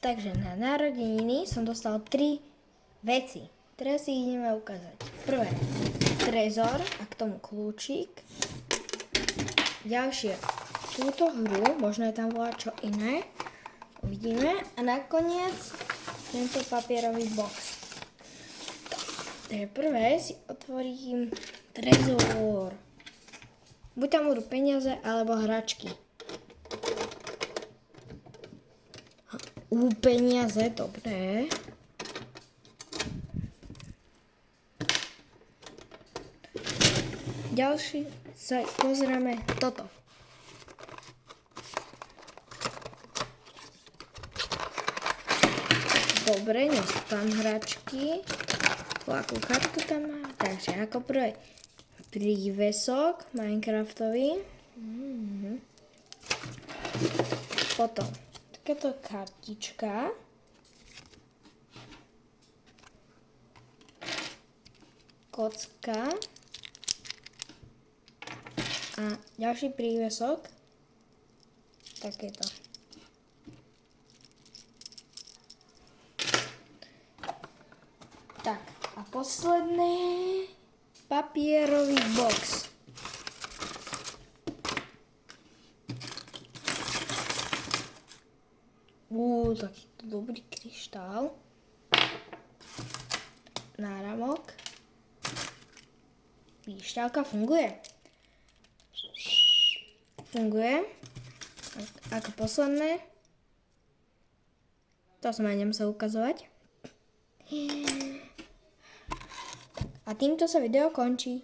Takže na narodeniny som dostal 3 veci. Teraz si ich ideme ukázať. Prvé, trezor a k tomu kľúčik. Ďalšie, túto hru, možno je tam volať čo iné. Uvidíme. A nakoniec tento papierový box. Takže prvé si otvorím trezor. Buď tam budú peniaze alebo hračky. Peniaze, dobré. Ďalší sa pozrieme toto. Dobre, nie sú tam hračky. Akú kartu tam má? Takže ako prvé prívesok Minecraftový. Potom takáto kartička. Kocka. A ďalší prívesok. Takéto. Tak, a posledné papierový box. Takýto dobrý kryštál. Náramok. Píšťalka funguje. Funguje. Ako posledné. To som aj nemusel ukazovať. A týmto sa video končí.